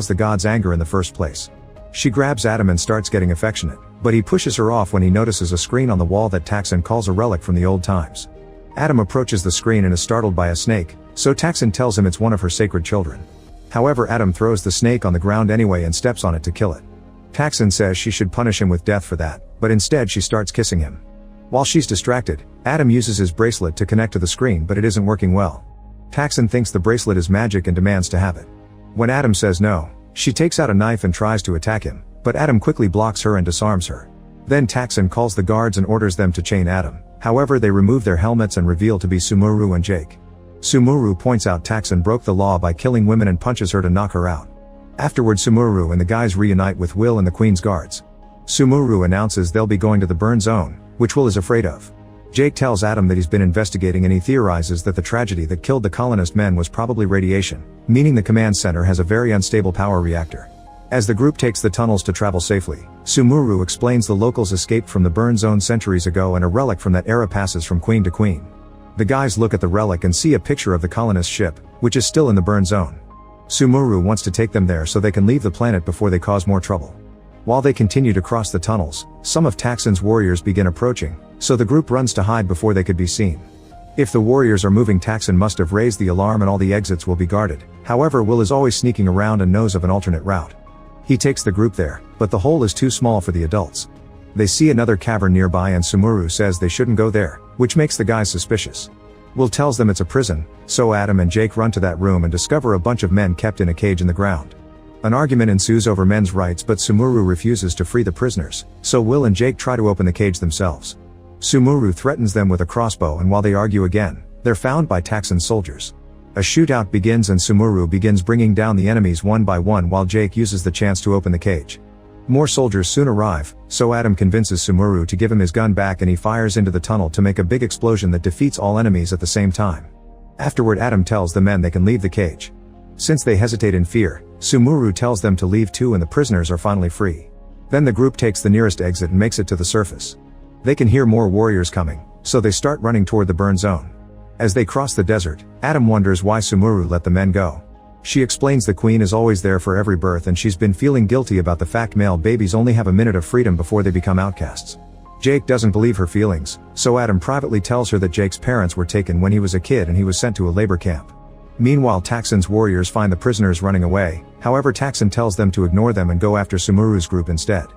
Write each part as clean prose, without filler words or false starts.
the god's anger in the first place. She grabs Adam and starts getting affectionate, but he pushes her off when he notices a screen on the wall that Taxon calls a relic from the old times. Adam approaches the screen and is startled by a snake, so Taxon tells him it's one of her sacred children. However, Adam throws the snake on the ground anyway and steps on it to kill it. Taxon says she should punish him with death for that, but instead she starts kissing him. While she's distracted, Adam uses his bracelet to connect to the screen, but it isn't working well. Taxon thinks the bracelet is magic and demands to have it. When Adam says no, she takes out a knife and tries to attack him, but Adam quickly blocks her and disarms her. Then Taxon calls the guards and orders them to chain Adam. However, they remove their helmets and reveal to be Sumuru and Jake. Sumuru points out Taxon broke the law by killing women and punches her to knock her out. Afterward, Sumuru and the guys reunite with Will and the Queen's guards. Sumuru announces they'll be going to the burn zone, which Will is afraid of. Jake tells Adam that he's been investigating and he theorizes that the tragedy that killed the colonist men was probably radiation, meaning the command center has a very unstable power reactor. As the group takes the tunnels to travel safely, Sumuru explains the locals escaped from the burn zone centuries ago and a relic from that era passes from queen to queen. The guys look at the relic and see a picture of the colonist ship, which is still in the burn zone. Sumuru wants to take them there so they can leave the planet before they cause more trouble. While they continue to cross the tunnels, some of Taxon's warriors begin approaching, so the group runs to hide before they could be seen. If the warriors are moving, Taxon must have raised the alarm and all the exits will be guarded. However, Will is always sneaking around and knows of an alternate route. He takes the group there, but the hole is too small for the adults. They see another cavern nearby and Sumuru says they shouldn't go there, which makes the guys suspicious. Will tells them it's a prison, so Adam and Jake run to that room and discover a bunch of men kept in a cage in the ground. An argument ensues over men's rights, but Sumuru refuses to free the prisoners, so Will and Jake try to open the cage themselves. Sumuru threatens them with a crossbow, and while they argue again, they're found by Taxon's soldiers. A shootout begins and Sumuru begins bringing down the enemies one by one while Jake uses the chance to open the cage. More soldiers soon arrive, so Adam convinces Sumuru to give him his gun back and he fires into the tunnel to make a big explosion that defeats all enemies at the same time. Afterward, Adam tells the men they can leave the cage. Since they hesitate in fear, Sumuru tells them to leave too and the prisoners are finally free. Then the group takes the nearest exit and makes it to the surface. They can hear more warriors coming, so they start running toward the burn zone. As they cross the desert, Adam wonders why Sumuru let the men go. She explains the queen is always there for every birth and she's been feeling guilty about the fact male babies only have a minute of freedom before they become outcasts. Jake doesn't believe her feelings, so Adam privately tells her that Jake's parents were taken when he was a kid and he was sent to a labor camp. Meanwhile, Taxon's warriors find the prisoners running away, however Taxon tells them to ignore them and go after Sumuru's group instead.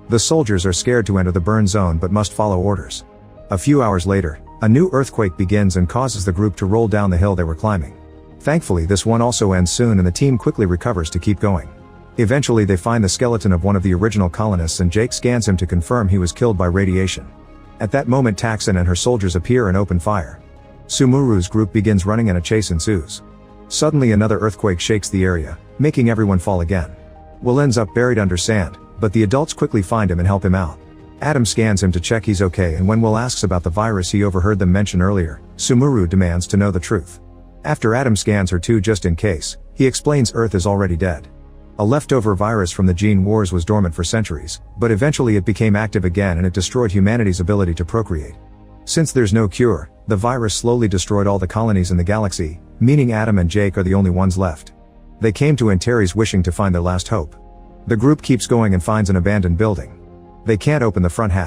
The soldiers are scared to enter the burn zone but must follow orders. A few hours later, a new earthquake begins and causes the group to roll down the hill they were climbing. Thankfully, this one also ends soon and the team quickly recovers to keep going. Eventually they find the skeleton of one of the original colonists and Jake scans him to confirm he was killed by radiation. At that moment, Taxon and her soldiers appear and open fire. Sumuru's group begins running and a chase ensues. Suddenly another earthquake shakes the area, making everyone fall again. Will ends up buried under sand, but the adults quickly find him and help him out. Adam scans him to check he's okay, and when Will asks about the virus he overheard them mention earlier, Sumuru demands to know the truth. After Adam scans her too just in case, he explains Earth is already dead. A leftover virus from the gene wars was dormant for centuries, but eventually it became active again and it destroyed humanity's ability to procreate. Since there's no cure, the virus slowly destroyed all the colonies in the galaxy, meaning Adam and Jake are the only ones left. They came to Antares wishing to find their last hope. The group keeps going and finds an abandoned building. They can't open the front hatch.